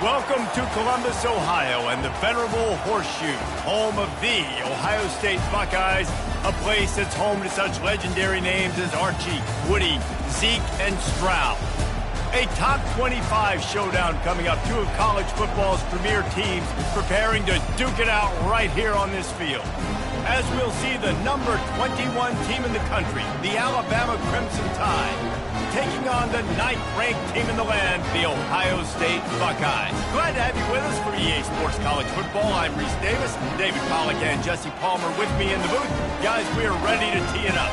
Welcome to Columbus, Ohio, and the venerable Horseshoe, home of the Ohio State Buckeyes, a place that's home to such legendary names as Archie, Woody, Zeke, and Stroud. A top 25 showdown coming up, two of college football's premier teams preparing to duke it out right here on this field. As we'll see the number 21 team in the country, the Alabama Crimson Tide, taking on the 9th-ranked team in the land, the Ohio State Buckeyes. Glad to have you with us for EA Sports College Football. I'm Reese Davis, David Pollack and Jesse Palmer with me in the booth. Guys, we are ready to tee it up.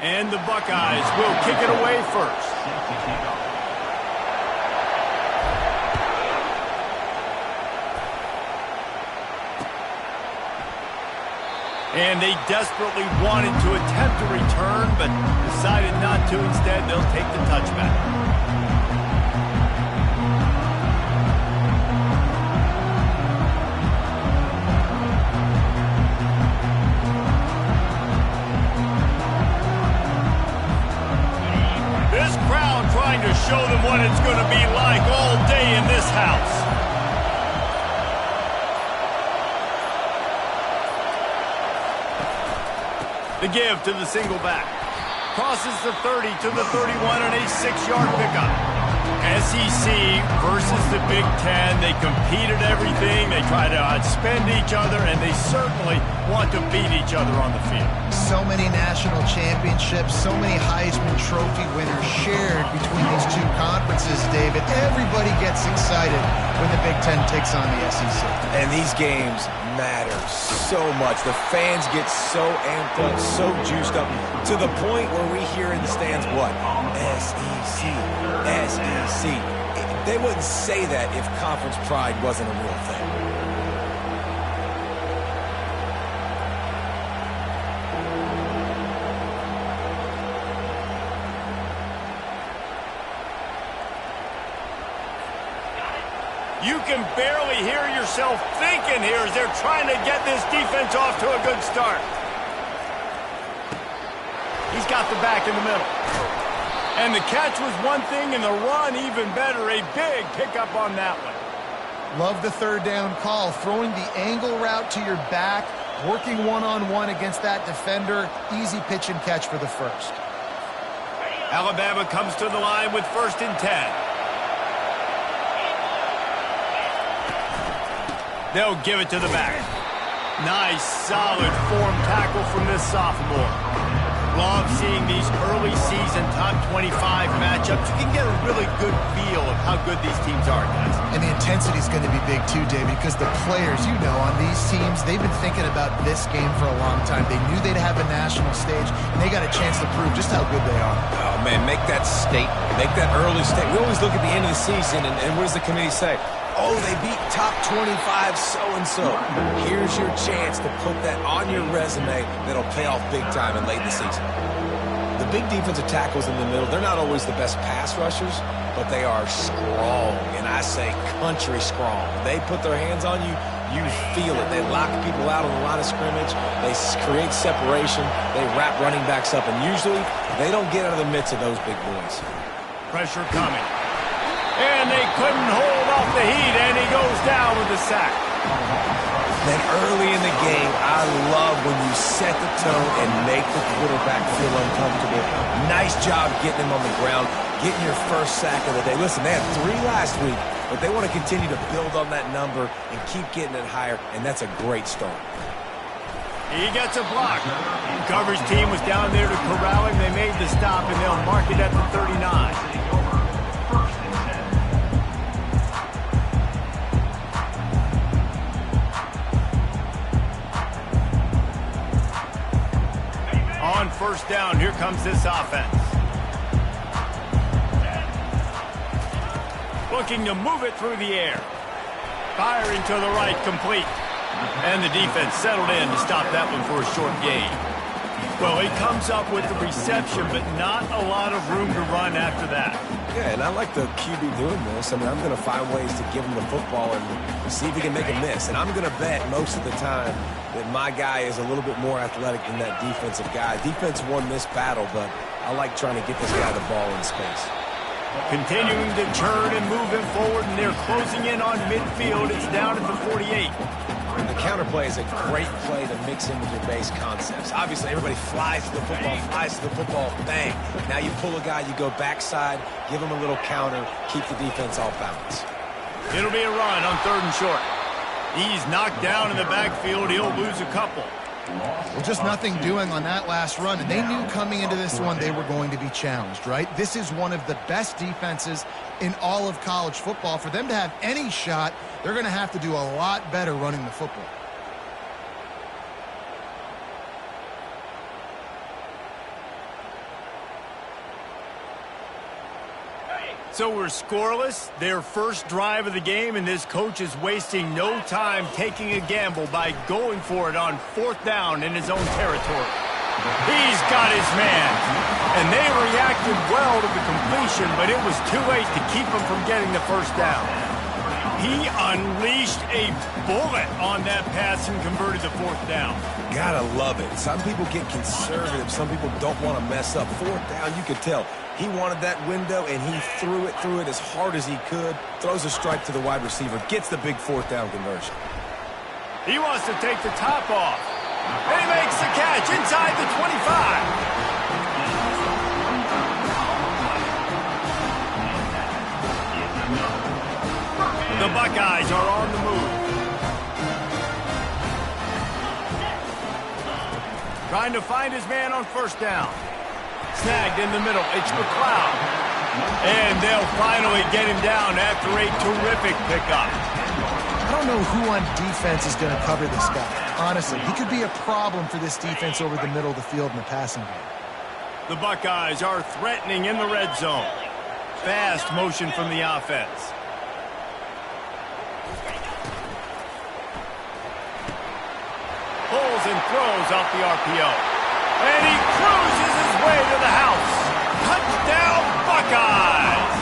And the Buckeyes will kick it away first. And they desperately wanted to attempt a return, but decided not to. Instead, they'll take the touchback. Trying to show them what it's going to be like all day in this house. The give to the single back. Crosses the 30 to the 31 on a 6-yard pickup. SEC versus the Big Ten. They compete at everything. They try to outspend each other, and they certainly want to beat each other on the field. So many national championships, so many Heisman Trophy winners shared between these two conferences, David. Everybody gets excited when the Big Ten takes on the SEC. And these games matter so much. The fans get so amped up, so juiced up, to the point where we hear in the stands, what? SEC, SEC. They wouldn't say that if conference pride wasn't a real thing. You can barely hear yourself thinking here as they're trying to get this defense off to a good start. He's got the back in the middle. And the catch was one thing, and the run even better. A big pickup on that one. Love the third down call. Throwing the angle route to your back, working one-on-one against that defender. Easy pitch and catch for the first. Alabama comes to the line with 1st and 10. They'll give it to the back. Nice, solid form tackle from this sophomore. Love seeing these early season top 25 matchups. You can get a really good feel of how good these teams are, guys. And the intensity is going to be big too, David, because the players, you know, on these teams, they've been thinking about this game for a long time. They knew they'd have a national stage, and they got a chance to prove just how good they are. Oh, man, make that statement. Make that early statement. We always look at the end of the season, and what does the committee say? Oh, they beat top 25 so-and-so. Here's your chance to put that on your resume that'll pay off big time in late in the season. The big defensive tackles in the middle, they're not always the best pass rushers, but they are strong, and I say country strong. They put their hands on you, you feel it. They lock people out on the line of scrimmage. They create separation. They wrap running backs up, and usually they don't get out of the midst of those big boys. Pressure coming. And they couldn't hold off the heat, and he goes down with a sack. Then early in the game, I love when you set the tone and make the quarterback feel uncomfortable. Nice job getting him on the ground, getting your first sack of the day. Listen, they had 3 last week, but they want to continue to build on that number and keep getting it higher, and that's a great start. He gets a block. The coverage team was down there to corral him. They made the stop, and they'll mark it at the 39. On 1st down, here comes this offense. Looking to move it through the air. Firing to the right, complete. And the defense settled in to stop that one for a short gain. Well, he comes up with the reception, but not a lot of room to run after that. Yeah, and I like the QB doing this. I mean, I'm going to find ways to give him the football and see if he can make a miss. And I'm going to bet most of the time that my guy is a little bit more athletic than that defensive guy. Defense won this battle, but I like trying to get this guy the ball in space. Continuing to turn and move him forward, and they're closing in on midfield. It's down at the 48. The counterplay is a great play to mix in with your base concepts. Obviously, everybody flies to the football, bang. Now you pull a guy, you go backside, give him a little counter, keep the defense off balance. It'll be a run on 3rd and short. He's knocked down in the backfield. He'll lose a couple. Well, just nothing doing on that last run, and they knew coming into this one they were going to be challenged, right? This is one of the best defenses in all of college football. For them to have any shot, they're going to have to do a lot better running the football. So we're scoreless, their first drive of the game, and this coach is wasting no time taking a gamble by going for it on 4th down in his own territory. He's got his man, and they reacted well to the completion, but it was too late to keep him from getting the 1st down. He unleashed a bullet on that pass and converted the 4th down. Gotta love it. Some people get conservative. Some people don't want to mess up. 4th down, you could tell. He wanted that window, and he threw it as hard as he could. Throws a strike to the wide receiver. Gets the big 4th down conversion. He wants to take the top off. And he makes the catch inside the 25. The Buckeyes are on the move. Trying to find his man on 1st down. Snagged in the middle. It's McLeod. And they'll finally get him down after a terrific pickup. I don't know who on defense is going to cover this guy. Honestly, he could be a problem for this defense over the middle of the field in the passing game. The Buckeyes are threatening in the red zone. Fast motion from the offense. Pulls and throws off the RPO. And he cruises his way to the house. Touchdown, Buckeyes!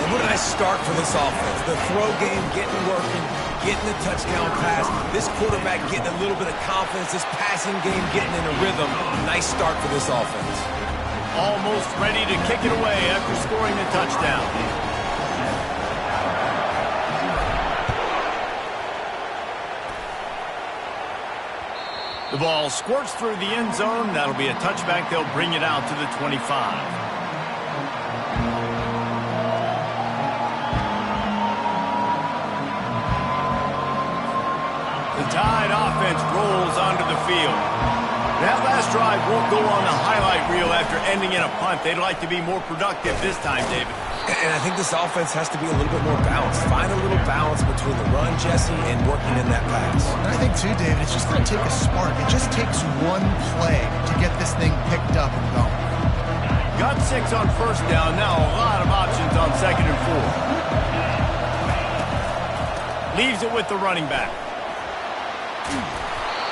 And what a nice start for this offense. The throw game getting working, getting the touchdown pass. This quarterback getting a little bit of confidence. This passing game getting in a rhythm. Nice start for this offense. Almost ready to kick it away after scoring the touchdown. The ball squirts through the end zone. That'll be a touchback. They'll bring it out to the 25. The Tide offense rolls onto the field. That last drive won't go on the highlight reel after ending in a punt. They'd like to be more productive this time, David. And I think this offense has to be a little bit more balanced. Find a little balance between the run, Jesse, and working in that pass. And I think, too, David, it's just going to take a spark. It just takes one play to get this thing picked up and going. Got 6 on 1st down. Now a lot of options on 2nd and 4. Leaves it with the running back.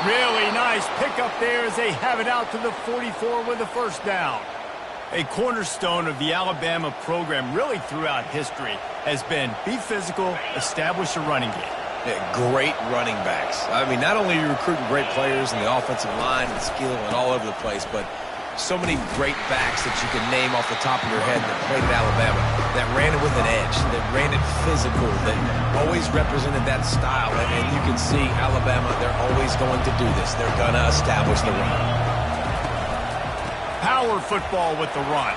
Really nice pickup there as they have it out to the 44 with the 1st down. A cornerstone of the Alabama program really throughout history has been be physical, establish a running game. Yeah, great running backs. I mean, not only are you recruiting great players in the offensive line and skill and all over the place, but so many great backs that you can name off the top of your head that played at Alabama, that ran it with an edge, that ran it physical, that always represented that style. And you can see Alabama, they're always going to do this. They're going to establish the run. Power football with the run.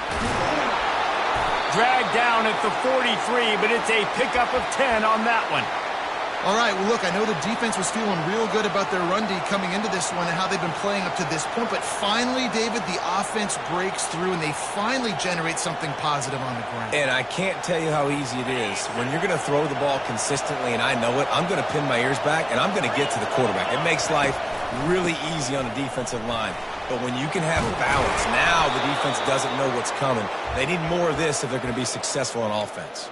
Dragged down at the 43, but it's a pickup of 10 on that one. All right, well, look, I know the defense was feeling real good about their run D coming into this one and how they've been playing up to this point, but finally, David, the offense breaks through and they finally generate something positive on the ground. And I can't tell you how easy it is. When you're going to throw the ball consistently, and I know it, I'm going to pin my ears back, and I'm going to get to the quarterback. It makes life really easy on the defensive line. But when you can have balance, now the defense doesn't know what's coming. They need more of this if they're going to be successful on offense.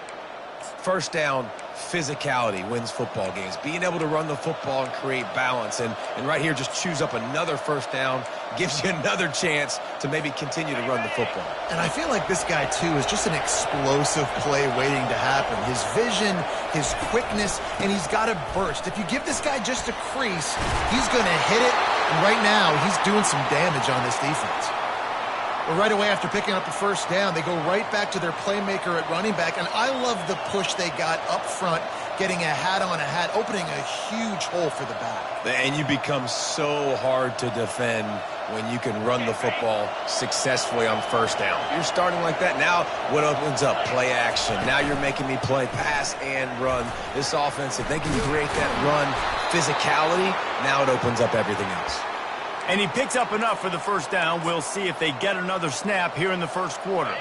First down, physicality wins football games. Being able to run the football and create balance. And right here, just choose up another first down, gives you another chance to maybe continue to run the football. And I feel like this guy, too, is just an explosive play waiting to happen. His vision, his quickness, and he's got a burst. If you give this guy just a crease, he's going to hit it. And right now, he's doing some damage on this defense. But right away after picking up the first down, they go right back to their playmaker at running back. And I love the push they got up front, getting a hat on a hat, opening a huge hole for the back. And you become so hard to defend when you can run the football successfully on first down. You're starting like that. Now what opens up? Play action. Now you're making me play pass and run. This offense, if they can create that run physicality, now it opens up everything else. And he picks up enough for the first down. We'll see if they get another snap here in the first quarter. At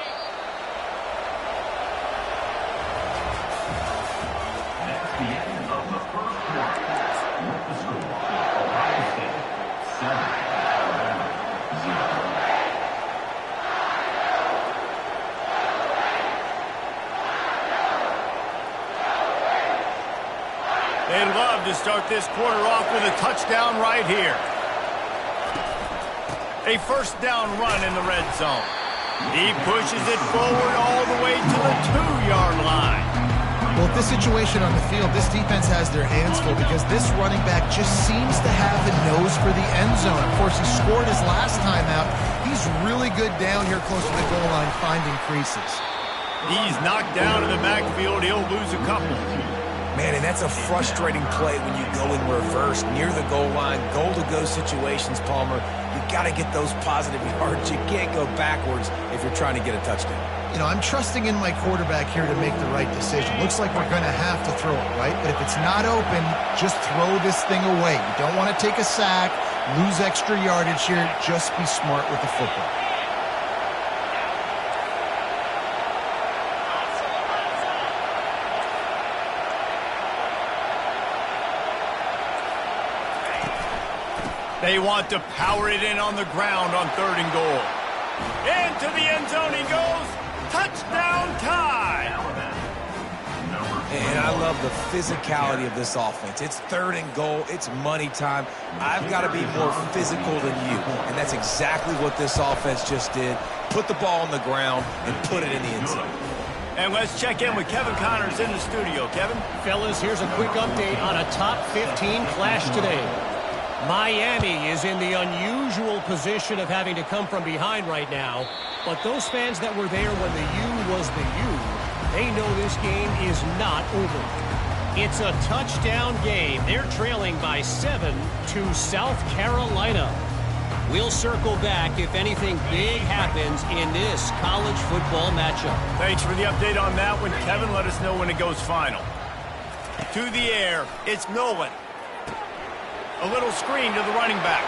the end of the first quarter, the score, Ohio State 7, Alabama 0. They'd love to start this quarter off with a touchdown right here. A first down run in the red zone. He pushes it forward all the way to the 2-yard line. Well, with this situation on the field, this defense has their hands full because this running back just seems to have a nose for the end zone. Of course, he scored his last time out. He's really good down here close to the goal line, finding creases. He's knocked down in the backfield. He'll lose a couple. Man, and that's a frustrating play when you go in reverse near the goal line, goal-to-go situations, Palmer. You got to get those positive yards. You can't go backwards if you're trying to get a touchdown. You know, I'm trusting in my quarterback here to make the right decision. Looks like we're going to have to throw it, right? But if it's not open, just throw this thing away. You don't want to take a sack, lose extra yardage here. Just be smart with the football. They want to power it in on the ground on 3rd and goal. Into the end zone he goes. Touchdown tie. And I love the physicality of this offense. It's 3rd and goal. It's money time. I've got to be more physical than you. And that's exactly what this offense just did. Put the ball on the ground and put it in the end zone. And let's check in with Kevin Connors in the studio. Kevin? Fellas, here's a quick update on a top 15 clash today. Miami is in the unusual position of having to come from behind right now. But those fans that were there when the U was the U, they know this game is not over. It's a touchdown game. They're trailing by 7 to South Carolina. We'll circle back if anything big happens in this college football matchup. Thanks for the update on that one, Kevin. Let us know when it goes final. To the air, it's Nolan. A little screen to the running back.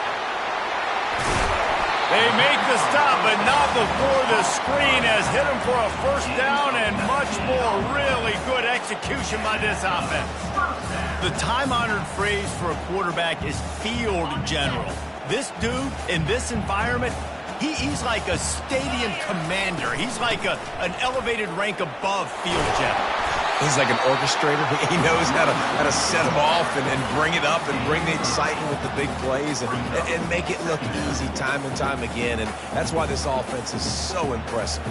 They make the stop, but not before the screen has hit him for a first down and much more. Really good execution by this offense. The time-honored phrase for a quarterback is field general. This dude, in this environment, he's like a stadium commander. He's like an elevated rank above field general. He's like an orchestrator. He knows how to set them off and then bring it up and bring the excitement with the big plays and make it look easy time and time again. And that's why this offense is so impressive.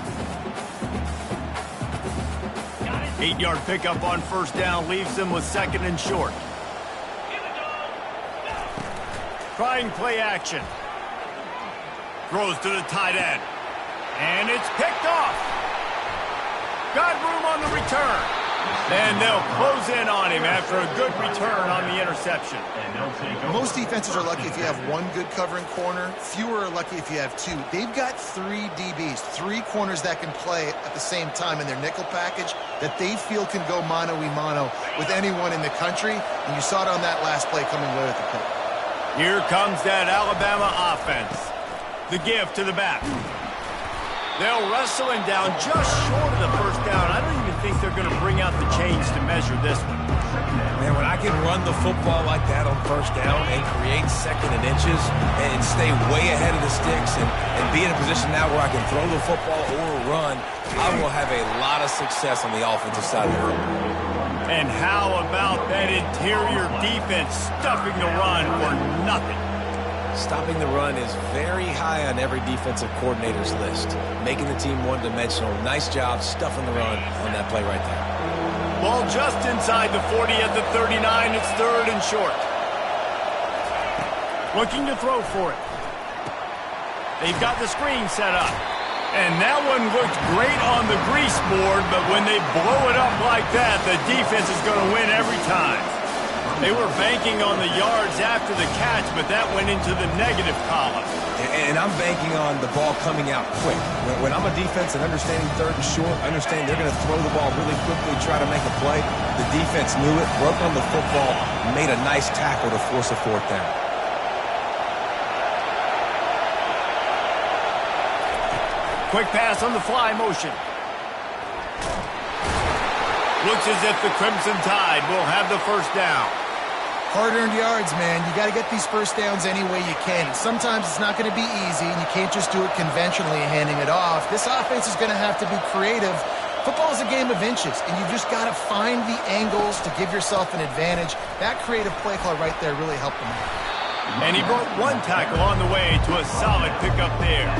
8-yard pickup on first down leaves them with 2nd and short. Trying play action. Throws to the tight end. And it's picked off. Got room on the return. And they'll close in on him after a good return on the interception. Most defenses are lucky if you have one good covering corner. Fewer are lucky if you have 2. They've got 3 DBs, 3 corners that can play at the same time in their nickel package that they feel can go mano-a-mano with anyone in the country. And you saw it on that last play coming away with the pick. Here comes that Alabama offense. The give to the back. They'll wrestle him down just short of the first down. I don't even think they're going to bring out the chains to measure this one. Man, when I can run the football like that on first down and create second and inches and stay way ahead of the sticks and be in a position now where I can throw the football or run, I will have a lot of success on the offensive side of the ball. And how about that interior defense stuffing the run for nothing? Stopping the run is very high on every defensive coordinator's list. Making the team one-dimensional. Nice job stuffing the run on that play right there. Ball just inside the 40 at the 39. It's 3rd and short. Looking to throw for it. They've got the screen set up. And that one looked great on the grease board, but when they blow it up like that, the defense is going to win every time. They were banking on the yards after the catch, but that went into the negative column. And I'm banking on the ball coming out quick. When I'm a defense and understanding 3rd and short, understanding they're going to throw the ball really quickly, try to make a play. The defense knew it, broke on the football, made a nice tackle to force a 4th down. Quick pass on the fly motion. Looks as if the Crimson Tide will have the first down. Hard-earned yards, man. You got to get these first downs any way you can. Sometimes it's not going to be easy, and you can't just do it conventionally handing it off. This offense is going to have to be creative. Football is a game of inches, and you just got to find the angles to give yourself an advantage. That creative play call right there really helped them out. And he broke one tackle on the way to a solid pickup there.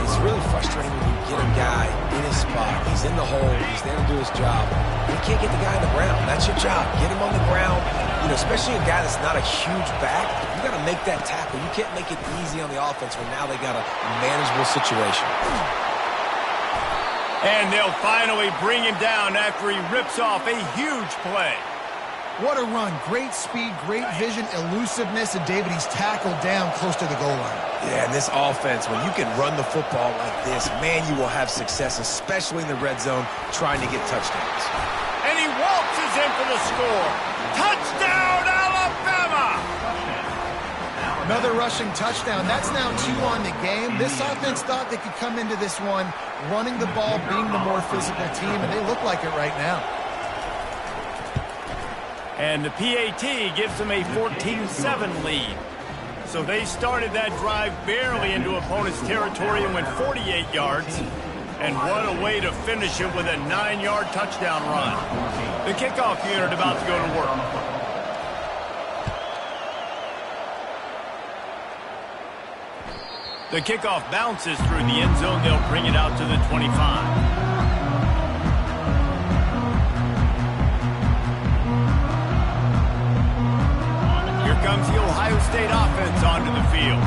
It's really frustrating when you get a guy in his spot. He's in the hole. He's there to do his job. You can't get the guy on the ground. That's your job. Get him on the ground. You know, especially a guy that's not a huge back. You got to make that tackle. You can't make it easy on the offense when now they got a manageable situation. And they'll finally bring him down after he rips off a huge play. What a run. Great speed, great vision, elusiveness, and David, he's tackled down close to the goal line. Yeah, and this offense, when you can run the football like this, man, you will have success, especially in the red zone, trying to get touchdowns. And he waltzes in for the score. Touchdown, Alabama! Another rushing touchdown. That's now 2 on the game. This offense thought they could come into this one running the ball, being the more physical team, and they look like it right now. And the PAT gives them a 14-7 lead. So they started that drive barely into opponent's territory and went 48 yards. And what a way to finish it with a 9-yard touchdown run. The kickoff unit about to go to work. The kickoff bounces through the end zone. They'll bring it out to the 25. Comes the Ohio State offense onto the field.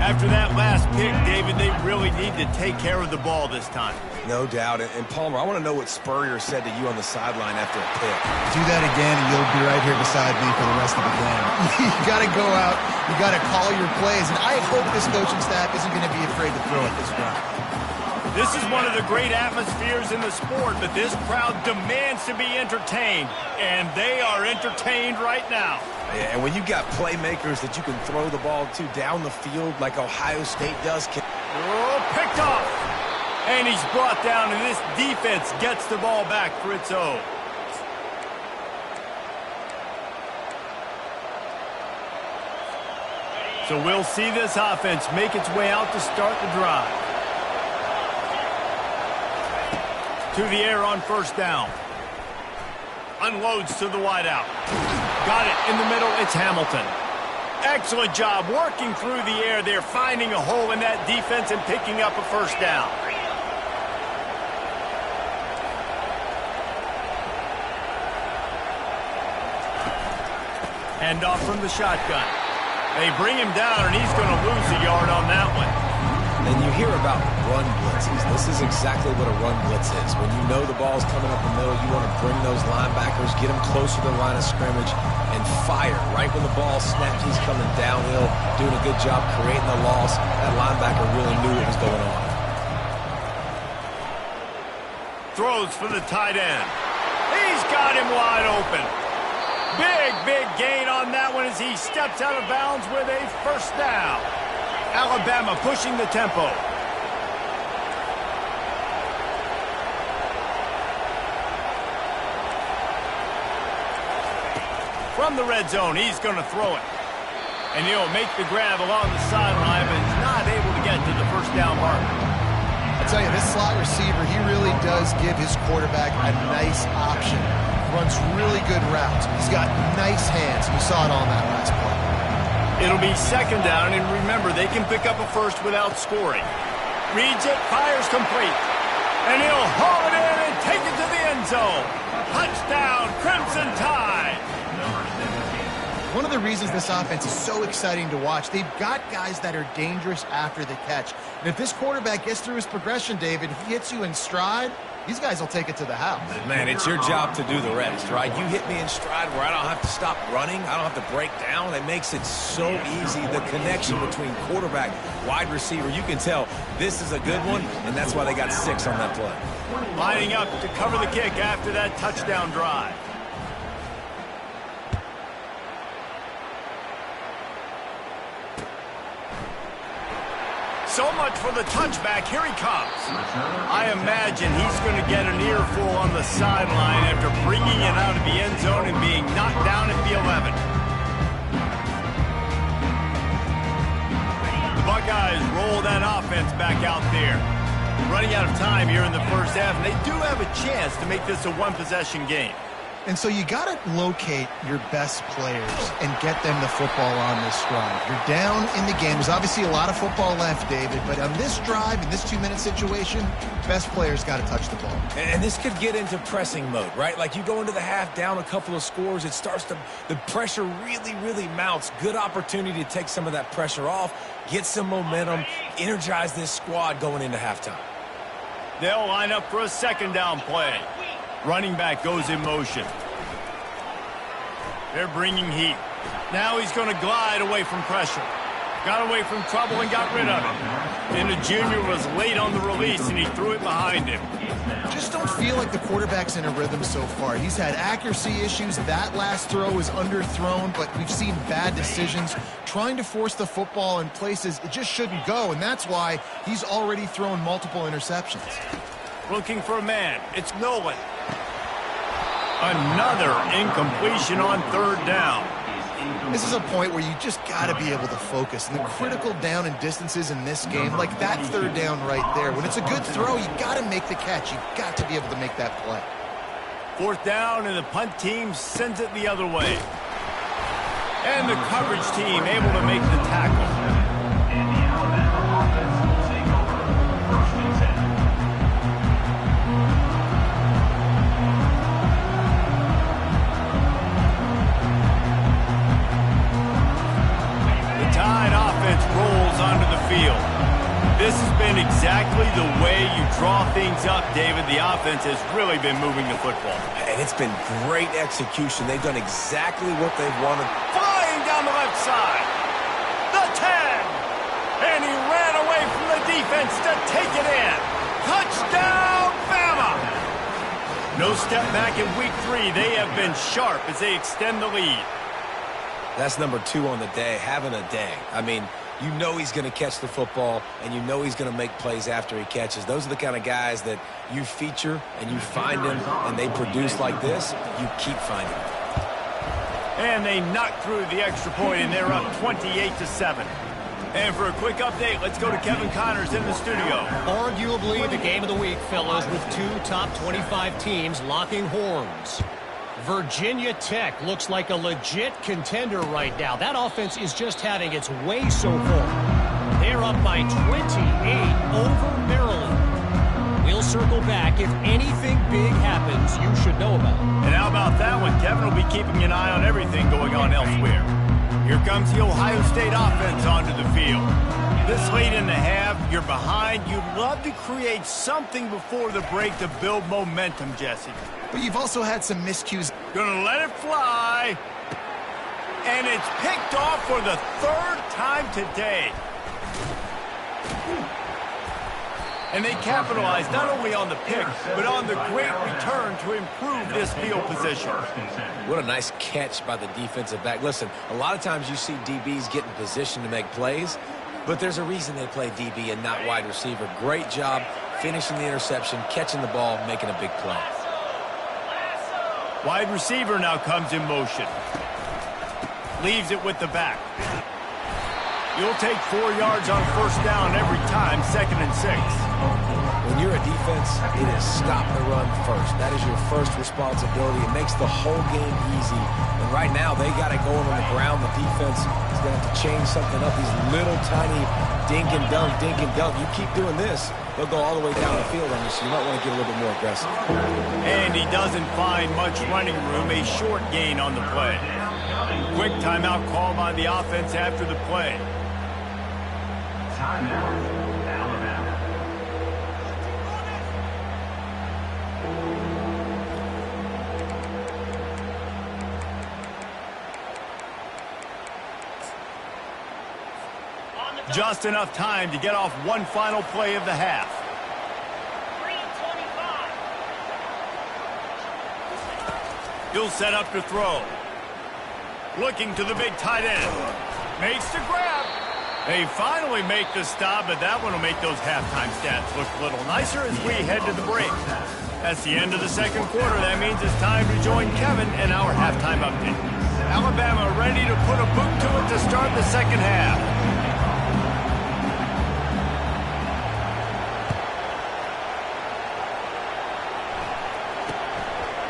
After that last pick, David, they really need to take care of the ball this time. No doubt. And Palmer, I want to know what Spurrier said to you on the sideline after a pick. Do that again, and you'll be right here beside me for the rest of the game. You got to go out. You got to call your plays. And I hope this coaching staff isn't going to be afraid to throw at this drive. This is one of the great atmospheres in the sport, but this crowd demands to be entertained, and they are entertained right now. Yeah, and when you got playmakers that you can throw the ball to down the field like Ohio State does. Picked off. And he's brought down, and this defense gets the ball back for its own. So we'll see this offense make its way out to start the drive. To the air on first down. Unloads to the wideout. Got it in the middle. It's Hamilton. Excellent job working through the air. They're finding a hole in that defense and picking up a first down. Hand off from the shotgun. They bring him down, and he's going to lose a yard on that one. And you hear about run blitzes. This is exactly what a run blitz is. When you know the ball's coming up the middle, you want to bring those linebackers, get them closer to the line of scrimmage, and fire. Right when the ball snaps, he's coming downhill, doing a good job creating the loss. That linebacker really knew what was going on. Throws for the tight end. He's got him wide open. Big gain on that one as he steps out of bounds with a first down. Alabama pushing the tempo. From the red zone, he's going to throw it. And he'll make the grab along the sideline, but he's not able to get to the first down marker. I tell you, this slot receiver, he really does give his quarterback a nice option. Runs really good routes. He's got nice hands. We saw it on that last play. It'll be second down, and remember, they can pick up a first without scoring. Reads it, fires complete. And he'll haul it in and take it to the end zone. Touchdown, Crimson Tide. One of the reasons this offense is so exciting to watch, they've got guys that are dangerous after the catch. And if this quarterback gets through his progression, David, he hits you in stride, these guys will take it to the house. Man, it's your job to do the rest, right? You hit me in stride where I don't have to stop running. I don't have to break down. It makes it so easy. The connection between quarterback, wide receiver, you can tell this is a good one, and that's why they got 6 on that play. Lining up to cover the kick after that touchdown drive. So much for the touchback. Here he comes. I imagine he's going to get an earful on the sideline after bringing it out of the end zone and being knocked down at the 11. The Buckeyes roll that offense back out there. Running out of time here in the first half, and they do have a chance to make this a one-possession game. And so you got to locate your best players and get them the football on this drive. You're down in the game. There's obviously a lot of football left, David, but on this drive, in this 2-minute situation, best players got to touch the ball. And this could get into pressing mode, right? Like you go into the half down a couple of scores, it starts to, the pressure really, really mounts. Good opportunity to take some of that pressure off, get some momentum, energize this squad going into halftime. They'll line up for a second down play. Running back goes in motion. They're bringing heat. Now he's going to glide away from pressure. Got away from trouble and got rid of it. And the junior was late on the release, and he threw it behind him. Just don't feel like the quarterback's in a rhythm so far. He's had accuracy issues. That last throw was underthrown, but we've seen bad decisions. Trying to force the football in places it just shouldn't go, and that's why he's already thrown multiple interceptions. Looking for a man. It's Nolan. Another incompletion on third down. This is a point where you just got to be able to focus. And the critical down and distances in this game, like that third down right there, when it's a good throw, you got to make the catch. You got to be able to make that play. Fourth down, and the punt team sends it the other way. And the coverage team able to make the tackle. Rolls onto the field. This has been exactly the way you draw things up, David. The offense has really been moving the football. And it's been great execution. They've done exactly what they've wanted. Flying down the left side. The 10. And he ran away from the defense to take it in. Touchdown, Bama! No step back in week 3. They have been sharp as they extend the lead. That's number 2 on the day, having a day. I mean, you know he's going to catch the football, and you know he's going to make plays after he catches. Those are the kind of guys that you feature and you find them, and they produce like this, you keep finding them. And they knock through the extra point, and they're up 28-7. And for a quick update, let's go to Kevin Connors in the studio. Arguably the game of the week, fellas, with 2 top 25 teams locking horns. Virginia Tech looks like a legit contender right now. That offense is just having its way so far. They're up by 28 over Maryland. We'll circle back. If anything big happens, you should know about it. And how about that one? Kevin will be keeping an eye on everything going on elsewhere. Here comes the Ohio State offense onto the field. This late in the half, you're behind. You'd love to create something before the break to build momentum, Jesse. But you've also had some miscues. Gonna let it fly. And it's picked off for the 3rd time today. And they capitalized not only on the pick, but on the great return to improve this field position. What a nice catch by the defensive back. Listen, a lot of times you see DBs get in position to make plays, but there's a reason they play DB and not wide receiver. Great job finishing the interception, catching the ball, making a big play. Wide receiver now comes in motion. Leaves it with the back. You'll take 4 yards on first down every time, 2nd and 6. When you're a defense, it is stop the run first. That is your first responsibility. It makes the whole game easy. And right now, they got it going on the ground. The defense is going to have to change something up. These little tiny dink and dunk, dink and dunk. You keep doing this, they'll go all the way down the field on you, so you might want to get a little bit more aggressive. And he doesn't find much running room, a short gain on the play. Quick timeout call by the offense after the play. Timeout, Alabama. Just enough time to get off one final play of the half. 3:25. He'll set up to throw. Looking to the big tight end. Makes the grab. They finally make the stop, but that one will make those halftime stats look a little nicer as we head to the break. That's the end of the second quarter. That means it's time to join Kevin in our halftime update. Alabama ready to put a boot to it to start the second half.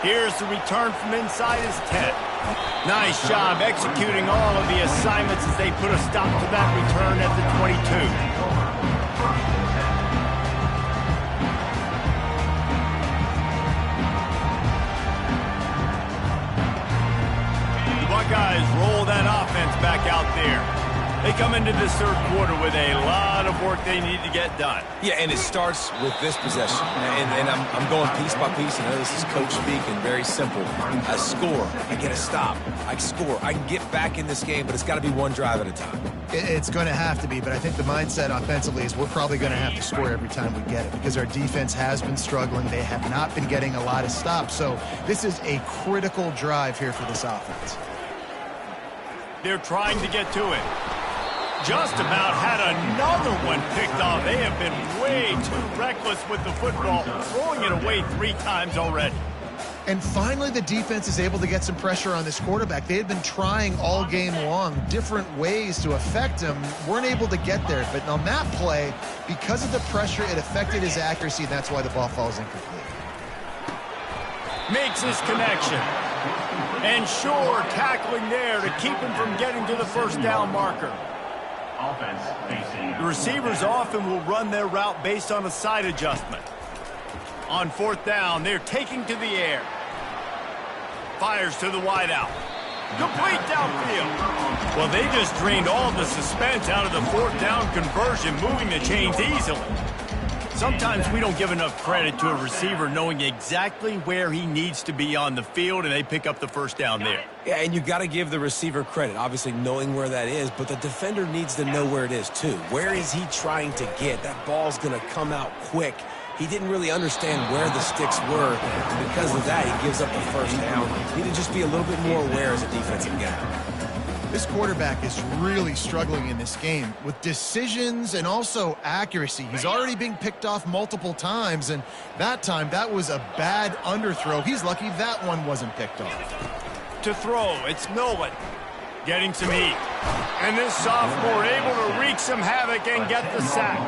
Here's the return from inside his 10. Nice job executing all of the assignments as they put a stop to that return at the 22. The Buckeyes roll that offense back out there. They come into this third quarter with a lot of work they need to get done. Yeah, and it starts with this possession. And I'm going piece by piece. I know this is coach speak and very simple. I score. I get a stop. I score. I can get back in this game, but it's got to be one drive at a time. It's going to have to be, but I think the mindset offensively is we're probably going to have to score every time we get it because our defense has been struggling. They have not been getting a lot of stops. So this is a critical drive here for this offense. They're trying to get to it. Just about had another one picked off. They have been way too reckless with the football, throwing it away 3 times already. And finally, the defense is able to get some pressure on this quarterback. They had been trying all game long different ways to affect him, weren't able to get there. But on that play, because of the pressure, it affected his accuracy, and that's why the ball falls incomplete. Makes his connection. And sure, tackling there to keep him from getting to the first down marker. The receivers often will run their route based on a side adjustment. On fourth down, they're taking to the air. Fires to the wideout. Complete downfield. Well, they just drained all the suspense out of the fourth down conversion, moving the chains easily. Sometimes we don't give enough credit to a receiver knowing exactly where he needs to be on the field, and they pick up the first down there. Yeah, and you got to give the receiver credit, obviously knowing where that is, but the defender needs to know where it is too. Where is he trying to get? That ball's going to come out quick. He didn't really understand where the sticks were, and because of that, he gives up the first down. He need to just be a little bit more aware as a defensive guy. This quarterback is really struggling in this game with decisions and also accuracy. He's already being picked off multiple times, and that time, that was a bad underthrow. He's lucky that one wasn't picked off. To throw, it's Nolan. Getting some heat. And this sophomore able to wreak some havoc and get the sack.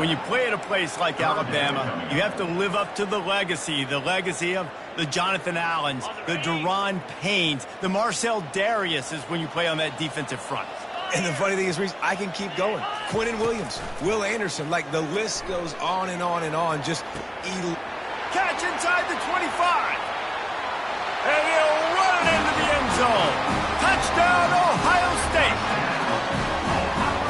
When you play at a place like Alabama, you have to live up to the legacy of the Jonathan Allens, the Deron Paynes, the Marcel Dariuses when you play on that defensive front. And the funny thing is, Reese, I can keep going. Quentin Williams, Will Anderson, like the list goes on and on and on. Just catch inside the 25. And he'll run it into the end zone. Touchdown, Ohio State.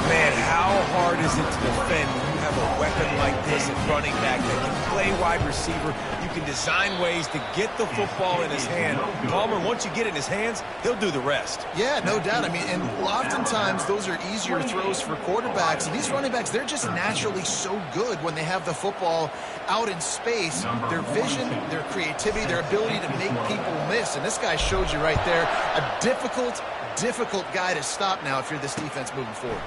Man, how hard is it to defend when you have a weapon like this at running back that can play wide receiver? You can design ways to get the football in his hand. Palmer, once you get it in his hands, he'll do the rest. Yeah, no doubt. I mean, and oftentimes those are easier throws for quarterbacks. And these running backs, they're just naturally so good when they have the football out in space. Their vision, their creativity, their ability to make people miss. And this guy showed you right there a difficult guy to stop now if you're this defense moving forward.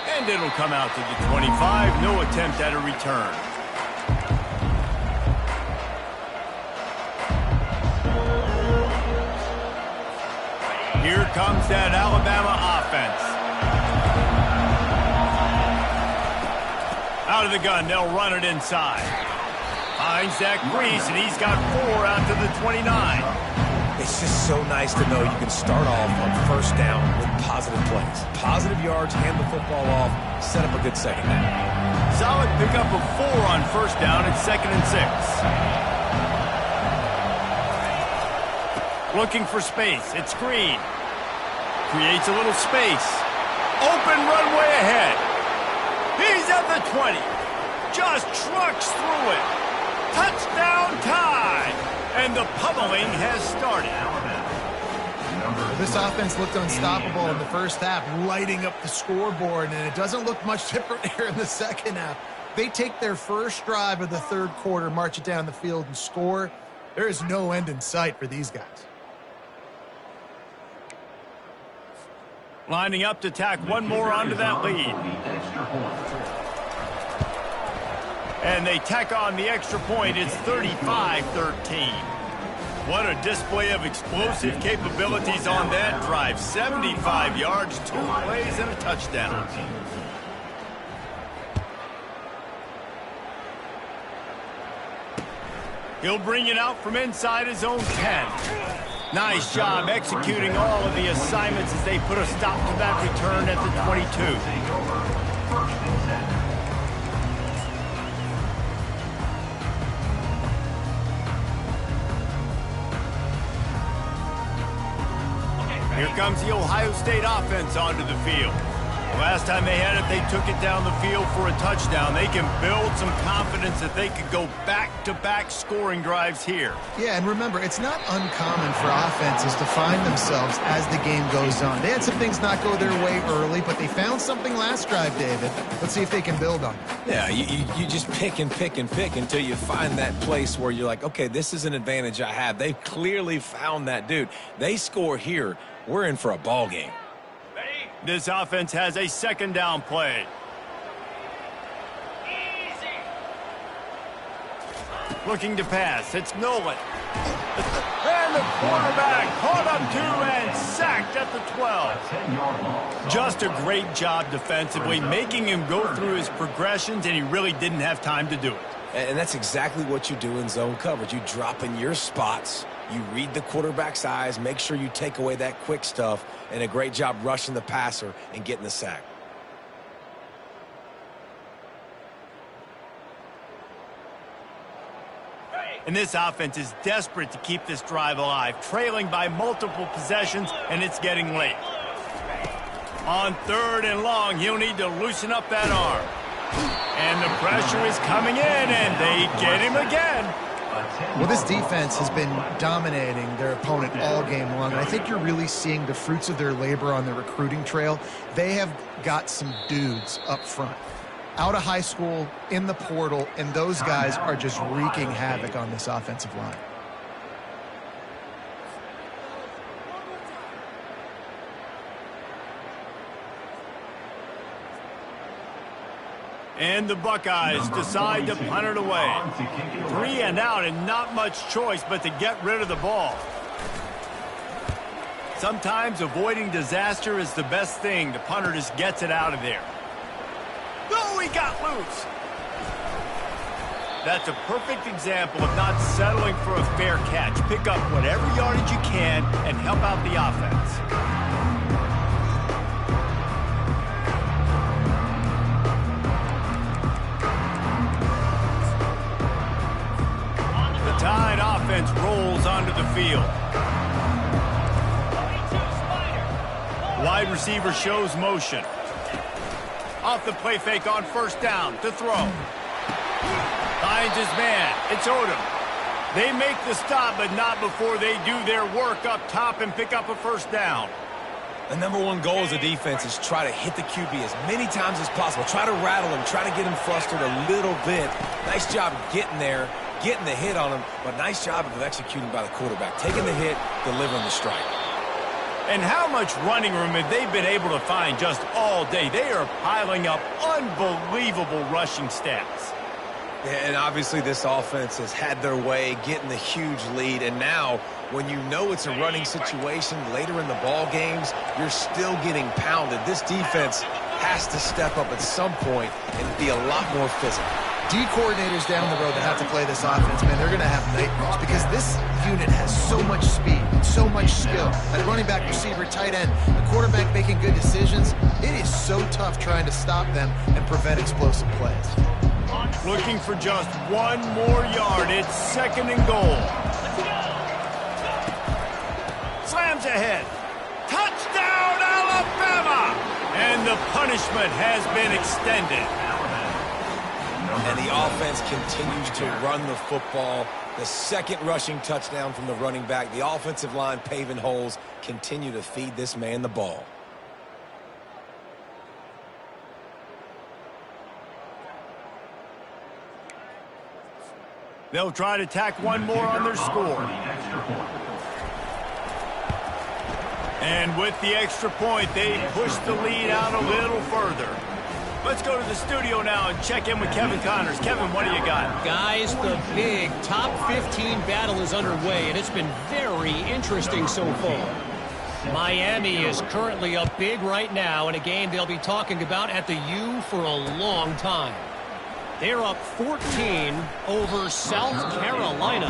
And it'll come out to the 25. No attempt at a return. Here comes that Alabama offense. Out of the gun, they'll run it inside. Finds Zach Brees, and he's got 4 out to the 29. It's just so nice to know you can start off on first down with positive plays. Positive yards, hand the football off, set up a good second down. Solid pickup of 4 on first down at 2nd and 6. Looking for space. It's Green. Creates a little space. Open runway ahead. He's at the 20. Just trucks through it. Touchdown tie. And the pummeling has started. This offense looked unstoppable in the first half, lighting up the scoreboard, and it doesn't look much different here in the second half. They take their first drive of the third quarter, march it down the field, and score. There is no end in sight for these guys. Lining up to tack one more onto that lead. And they tack on the extra point. It's 35-13. What a display of explosive capabilities on that drive. 75 yards, 2 plays, and a touchdown. He'll bring it out from inside his own 10. Nice job executing all of the assignments as they put a stop to that return at the 22. Here comes the Ohio State offense onto the field. Last time they had it, they took it down the field for a touchdown. They can build some confidence that they could go back-to-back scoring drives here. Yeah, and remember, it's not uncommon for offenses to find themselves as the game goes on. They had some things not go their way early, but they found something last drive, David. Let's see if they can build on it. Yeah, you just pick and pick and pick until you find that place where you're like, okay, this is an advantage I have. They've clearly found that dude. They score here. We're in for a ball game. This offense has a second down play. Easy. Looking to pass. It's Nolan. And the quarterback caught up to and sacked at the 12. Just a great job defensively, making him go through his progressions, and he really didn't have time to do it. And that's exactly what you do in zone coverage. You drop in your spots. You read the quarterback's eyes, make sure you take away that quick stuff, and a great job rushing the passer and getting the sack. And this offense is desperate to keep this drive alive, trailing by multiple possessions, and it's getting late. On 3rd and long, he'll need to loosen up that arm. And the pressure is coming in, and they get him again. Well, this defense has been dominating their opponent all game long, and I think you're really seeing the fruits of their labor on the recruiting trail. They have got some dudes up front, out of high school, in the portal, and those guys are just wreaking havoc on this offensive line. And the Buckeyes decide to punt it away. 3 and out, and not much choice but to get rid of the ball. Sometimes avoiding disaster is the best thing. The punter just gets it out of there. Oh, he got loose. That's a perfect example of not settling for a fair catch. Pick up whatever yardage you can and help out the offense. Tide offense rolls onto the field. Wide receiver shows motion. Off the play fake on first down to throw. Finds his man. It's Odom. They make the stop, but not before they do their work up top and pick up a first down. The number one goal as a defense is try to hit the QB as many times as possible. Try to rattle him. Try to get him flustered a little bit. Nice job getting there, getting the hit on him, but nice job of executing by the quarterback. Taking the hit, delivering the strike. And how much running room have they been able to find just all day? They are piling up unbelievable rushing stats. And obviously this offense has had their way, getting the huge lead. And now, when you know it's a running situation later in the ball games, you're still getting pounded. This defense has to step up at some point and be a lot more physical. D coordinators down the road that have to play this offense, man, they're going to have nightmares because this unit has so much speed and so much skill. At running back, receiver, tight end, a quarterback making good decisions, it is so tough trying to stop them and prevent explosive plays. Looking for just one more yard. It's 2nd and goal. Slams ahead. Touchdown, Alabama! And the punishment has been extended. And the offense continues to run the football. The 2nd rushing touchdown from the running back. The offensive line paving holes. Continue to feed this man the ball. They'll try to tack one more on their score. And with the extra point, they push the lead out a little further. Let's go to the studio now and check in with Kevin Connors. Kevin, what do you got? Guys, the big top 15 battle is underway, and it's been very interesting so far. Miami is currently up big right now in a game they'll be talking about at the U for a long time. They're up 14 over South Carolina.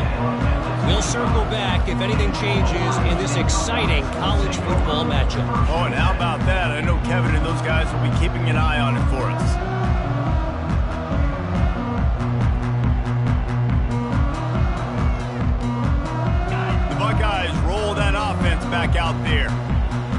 We'll circle back if anything changes in this exciting college football matchup. Oh, and how about that? I know Kevin and those guys will be keeping an eye on it for us. The Buckeyes roll that offense back out there.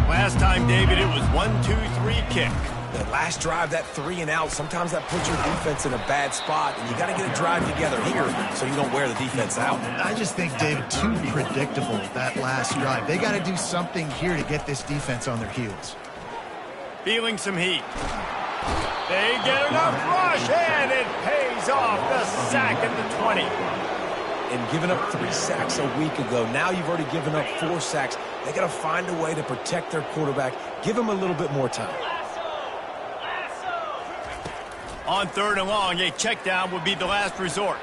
Last time, David, it was 1-2-3 kick. The last drive, that 3 and out, sometimes that puts your defense in a bad spot, and you got to get a drive together here so you don't wear the defense out. I just think, David, too predictable, that last drive. They got to do something here to get this defense on their heels. Feeling some heat. They get enough rush, and it pays off. The sack at the 20. And giving up 3 sacks a week ago, now you've already given up 4 sacks. They got to find a way to protect their quarterback. Give him a little bit more time. On 3rd and long, a check down would be the last resort.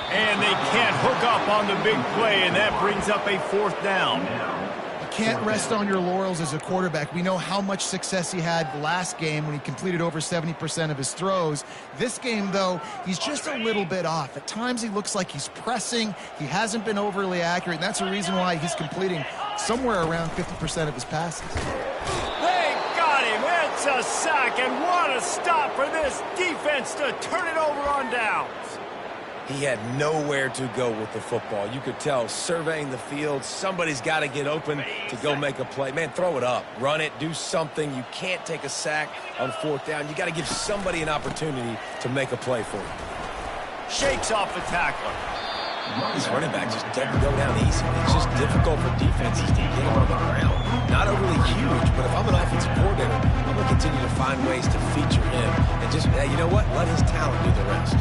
And they can't hook up on the big play, and that brings up a 4th down. You can't rest on your laurels as a quarterback. We know how much success he had last game when he completed over 70% of his throws. This game, though, he's just a little bit off. At times, he looks like he's pressing. He hasn't been overly accurate, and that's the reason why he's completing somewhere around 50% of his passes. It's a sack, and what a stop for this defense to turn it over on downs. He had nowhere to go with the football. You could tell, surveying the field, somebody's got to get open to go make a play. Man, throw it up. Run it. Do something. You can't take a sack on 4th down. You got to give somebody an opportunity to make a play for you. Shakes off the tackler. This running back just doesn't go down easy. It's just difficult for defenses to get him on the ground. Not overly huge, but if I'm an offensive coordinator, I'm going to continue to find ways to feature him. And just, hey, you know what? Let his talent do the rest.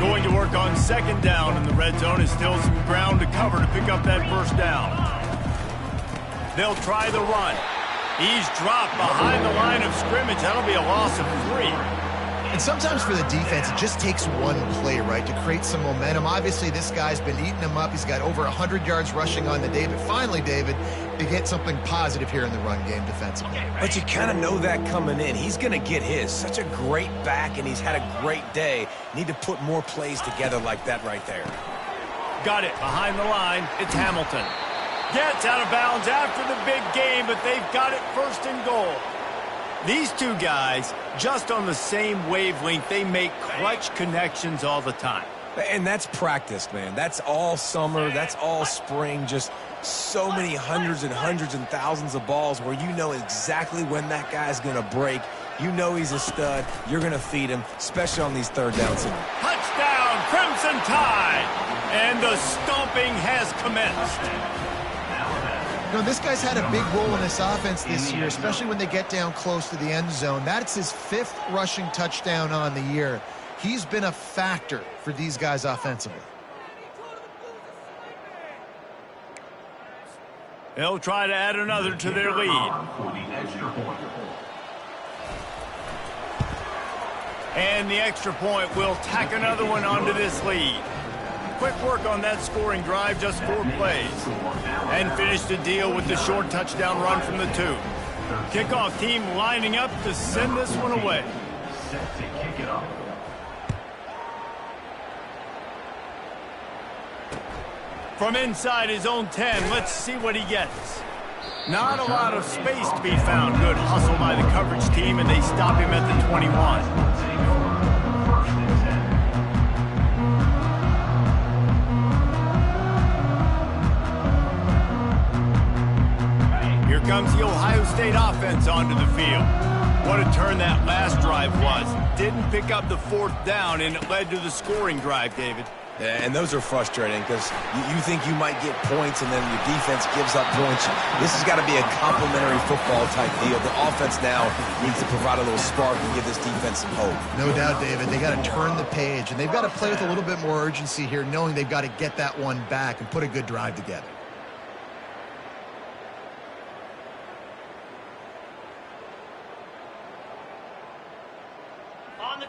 Going to work on 2nd down in the red zone is still some ground to cover to pick up that 1st down. They'll try the run. He's dropped behind the line of scrimmage. That'll be a loss of 3. And sometimes for the defense, it just takes one play, right, to create some momentum. Obviously, this guy's been eating them up. He's got over 100 yards rushing on the day. But finally, David, they get something positive here in the run game defensively. But you kind of know that coming in. He's going to get his. Such a great back, and he's had a great day. Need to put more plays together like that right there. Got it behind the line. It's Hamilton. Gets out of bounds after the big game, but they've got it 1st and goal. These two guys, just on the same wavelength, they make clutch connections all the time. And that's practice, man. That's all summer. That's all spring. Just so many hundreds and thousands of balls where you know exactly when that guy's going to break. You know he's a stud. You're going to feed him, especially on these 3rd down situations. Touchdown, Crimson Tide! And the stomping has commenced. You know, this guy's had a big role in this offense this year, especially when they get down close to the end zone. That's his 5th rushing touchdown on the year. He's been a factor for these guys offensively. They'll try to add another to their lead. And the extra point will tack another one onto this lead. Quick work on that scoring drive, just 4 plays. And finished the deal with the short touchdown run from the 2. Kickoff team lining up to send this one away. Set to kick it off. From inside his own 10, let's see what he gets. Not a lot of space to be found. Good hustle by the coverage team, and they stop him at the 21. Here comes the Ohio State offense onto the field. What a turn that last drive was. Didn't pick up the 4th down, and it led to the scoring drive, David. Yeah, and those are frustrating because you think you might get points and then your defense gives up points. This has got to be a complementary football type deal. The offense now needs to provide a little spark and give this defense some hope. No doubt, David. They got to turn the page, and they've got to play with a little bit more urgency here, knowing they've got to get that one back and put a good drive together.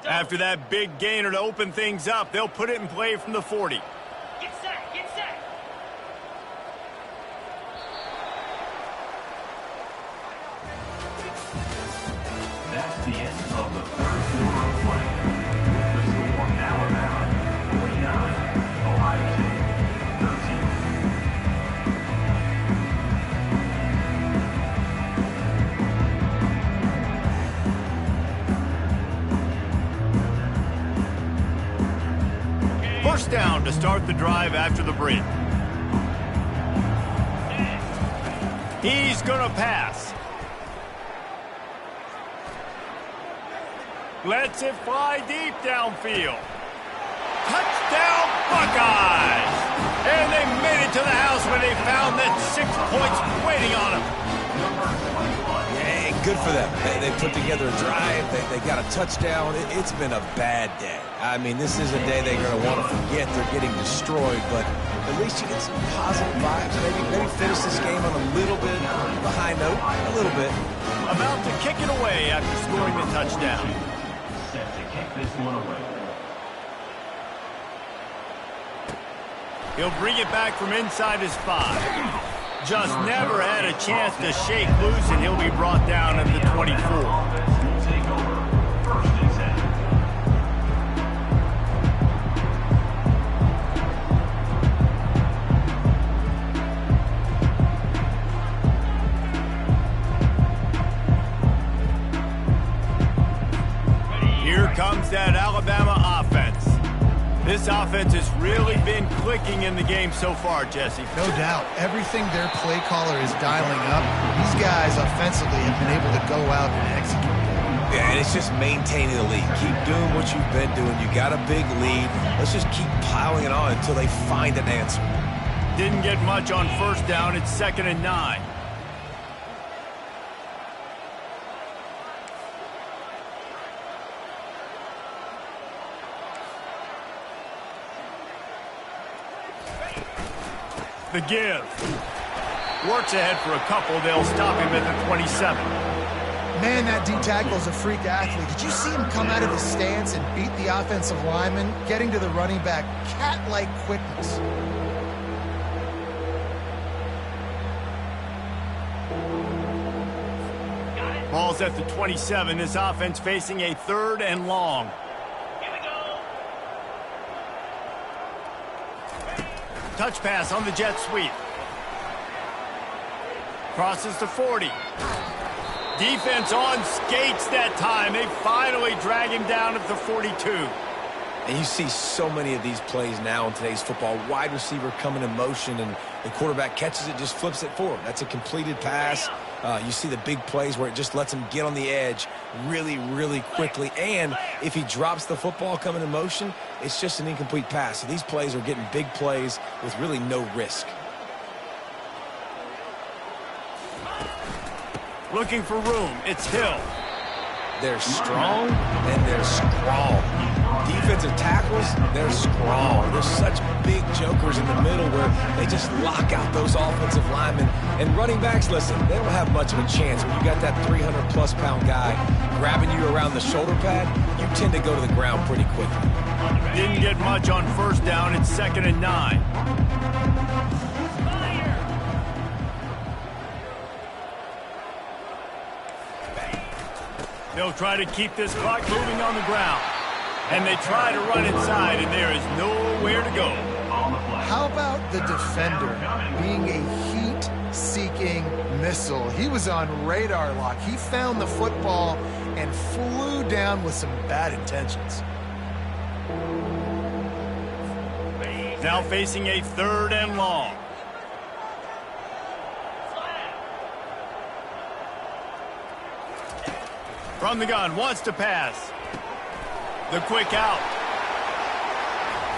After that big gainer to open things up, they'll put it in play from the 40. Get set, get set. That's the end of the third quarter of play. The score, Alabama 49, Ohio State 13. First down to start the drive after the break. He's going to pass. Lets it fly deep downfield. Touchdown, Buckeyes! And they made it to the house when they found that 6 points waiting on them. Yeah, good for them. They put together a drive. They got a touchdown. It's been a bad day. I mean, this is a day they're going to want to forget. They're getting destroyed, but at least you get some positive vibes. Maybe finish this game on a little bit of a high note, a little bit. About to kick it away after scoring the touchdown. Set to kick this one away. He'll bring it back from inside his 5. Just never had a chance to shake loose, and he'll be brought down at the 24. Offense will take over. First and 10. Here comes that Alabama offense. This offense has really been clicking in the game so far, Jesse. No doubt. Everything their play caller is dialing up, these guys offensively have been able to go out and execute. Yeah, and it's just maintaining the lead. Keep doing what you've been doing. You got a big lead. Let's just keep piling it on until they find an answer. Didn't get much on first down. It's 2nd and 9. The give. Works ahead for a couple. They'll stop him at the 27. Man, that D-tackle is a freak athlete. Did you see him come out of his stance and beat the offensive lineman, getting to the running back? Cat-like quickness. Ball's at the 27. This offense facing a 3rd and long. Here we go. Touch pass on the jet sweep. Crosses to 40. Defense on skates that time. They finally drag him down at the 42. And you see so many of these plays now in today's football. Wide receiver coming in motion, and the quarterback catches it, just flips it forward. That's a completed pass. You see the big plays where it just lets him get on the edge really, really quickly. And if he drops the football coming in motion, it's just an incomplete pass. So these plays are getting big plays with really no risk. Looking for room. It's Hill. They're strong, and they're strong. defensive tackles, they're strong. There's such big jokers in the middle where they just lock out those offensive linemen. And running backs, listen, they don't have much of a chance. When you got that 300-plus pound guy grabbing you around the shoulder pad, you tend to go to the ground pretty quickly. Didn't get much on first down. It's 2nd and 9. They'll try to keep this clock moving on the ground. And they try to run inside, and there is nowhere to go. How about the defender being a heat-seeking missile? He was on radar lock. He found the football and flew down with some bad intentions. Now facing a 3rd and long. From the gun, wants to pass. The quick out.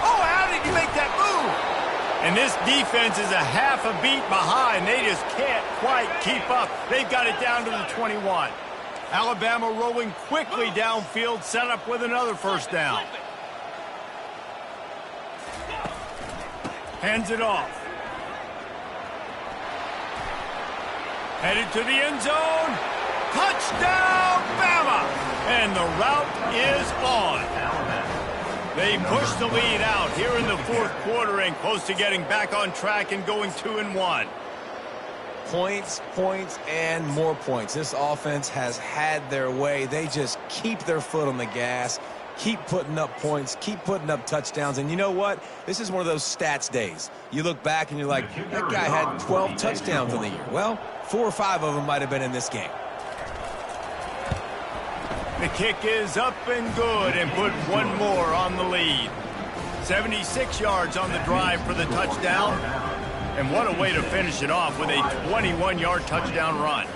Oh, how did you make that move? And this defense is a half a beat behind. They just can't quite keep up. They've got it down to the 21. Alabama rolling quickly downfield, set up with another first down. Hands it off. Headed to the end zone. Touchdown, Bama! And the route is on. They push the lead out here in the 4th quarter and close to getting back on track and going 2-1. Points, points, and more points. This offense has had their way. They just keep their foot on the gas, keep putting up points, keep putting up touchdowns. And you know what? This is one of those stats days. You look back and you're like, that guy had 12 touchdowns in the year. Well, 4 or 5 of them might have been in this game. The kick is up and good and put one more on the lead. 76 yards on the drive for the touchdown. And what a way to finish it off with a 21-yard touchdown run.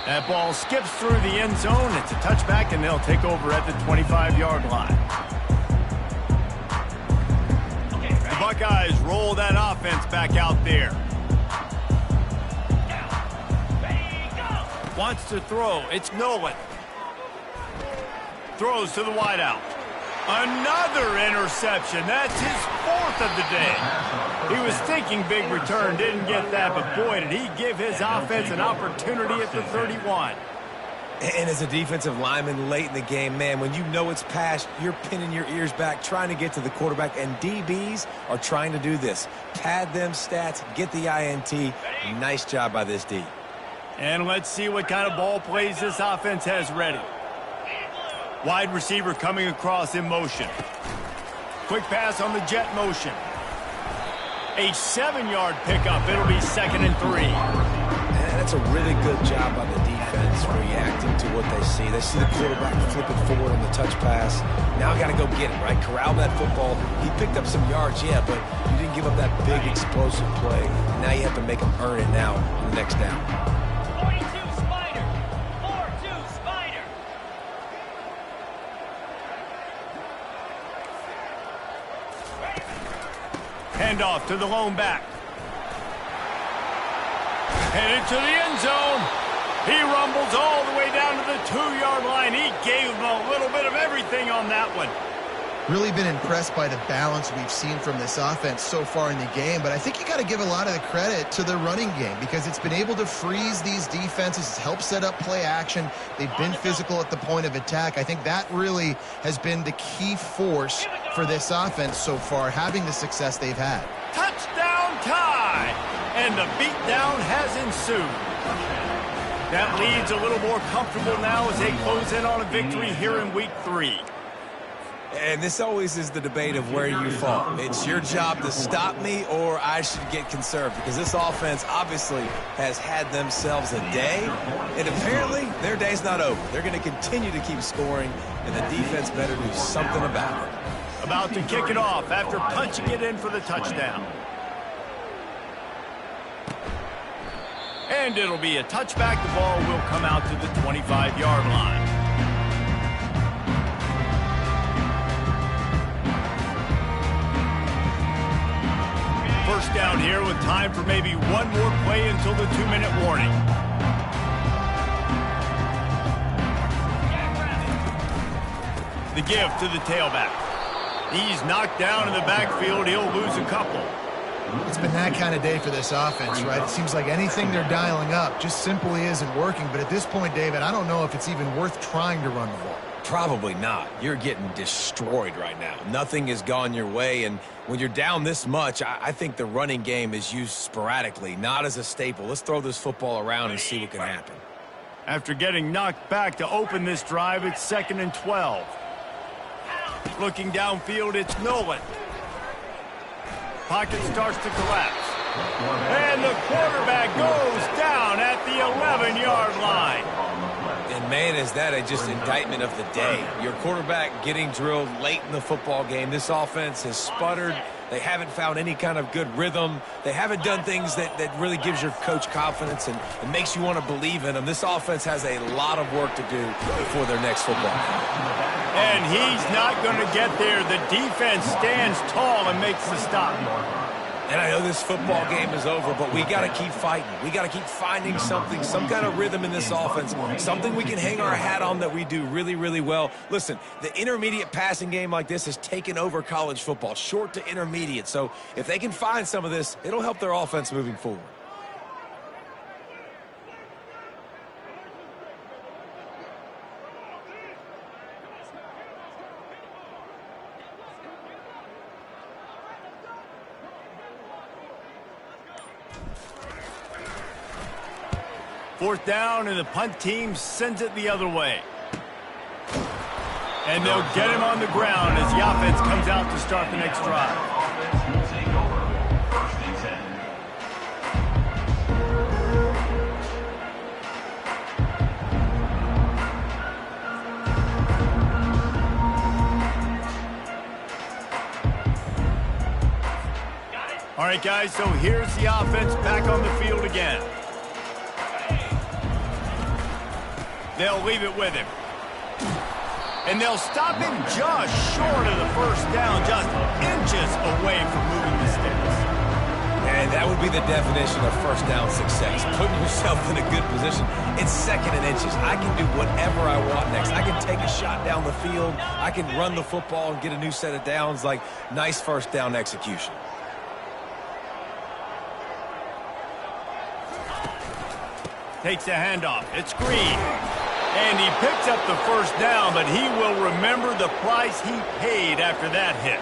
That ball skips through the end zone. It's a touchback, and they'll take over at the 25-yard line. The Buckeyes roll that offense back out there. Wants to throw. It's Nolan. Throws to the wideout. Another interception. That's his 4th of the day. He was thinking big return, didn't get that, but boy, did he give his offense an opportunity at the 31. And as a defensive lineman late in the game, man, when you know it's past, you're pinning your ears back, trying to get to the quarterback, and DBs are trying to do this. Pad them stats, get the INT. Nice job by this D. And let's see what kind of ball plays this offense has ready. Wide receiver coming across in motion. Quick pass on the jet motion. A 7-yard pickup. It'll be 2nd and 3. And that's a really good job by the defense reacting to what they see. They see the quarterback flipping forward on the touch pass. Now I got to go get him, right? Corral that football. He picked up some yards, yeah, but you didn't give up that big explosive play. Now you have to make him earn it now on the next down. 42 Spider. 4-2 Spider. Handoff to the lone back. Headed to the end zone. He rumbles all the way down to the 2-yard line. He gave him a little bit of everything on that one. Really been impressed by the balance we've seen from this offense so far in the game, but I think you got to give a lot of the credit to the running game because it's been able to freeze these defenses, it's helped set up play action. They've been physical at the point of attack. I think that really has been the key force for this offense so far, having the success they've had. Touchdown tie! And the beatdown has ensued. That lead's a little more comfortable now as they close in on a victory here in Week 3. And this always is the debate of where you fall. It's your job to stop me or I should get conserved because this offense obviously has had themselves a day, and apparently their day's not over. They're going to continue to keep scoring, and the defense better do something about it. About to kick it off after punching it in for the touchdown. And it'll be a touchback. The ball will come out to the 25-yard line. First down here with time for maybe one more play until the 2-minute warning. The give to the tailback. He's knocked down in the backfield. He'll lose a couple. It's been that kind of day for this offense, right? It seems like anything they're dialing up just simply isn't working. But at this point, David, I don't know if it's even worth trying to run the ball. Probably not. You're getting destroyed right now. Nothing has gone your way, and when you're down this much, I think the running game is used sporadically, not as a staple. Let's throw this football around and see what can happen. After getting knocked back to open this drive, it's 2nd and 12. Looking downfield, it's Nolan. Pocket starts to collapse. And the quarterback goes down at the 11-yard line. And, man, is that just indictment of the day. Your quarterback getting drilled late in the football game. This offense has sputtered. They haven't found any kind of good rhythm. They haven't done things that really gives your coach confidence and makes you want to believe in them. This offense has a lot of work to do before their next football game. And he's not going to get there. The defense stands tall and makes the stop. And I know this football game is over, but we got to keep fighting. We got to keep finding something, some kind of rhythm in this offense, something we can hang our hat on that we do really, really well. Listen, the intermediate passing game like this has taken over college football, short to intermediate. So if they can find some of this, it'll help their offense moving forward. Fourth down, and the punt team sends it the other way. And they'll get him on the ground as the offense comes out to start the next drive. Will take over. 1st and 10. All right, guys, so here's the offense back on the field again. They'll leave it with him. And they'll stop him just short of the first down, just inches away from moving the sticks. And that would be the definition of first down success, putting yourself in a good position. It's 2nd and inches. I can do whatever I want next. I can take a shot down the field. I can run the football and get a new set of downs. Like, nice first down execution. Takes a handoff. It's Green. And he picks up the first down, but he will remember the price he paid after that hit.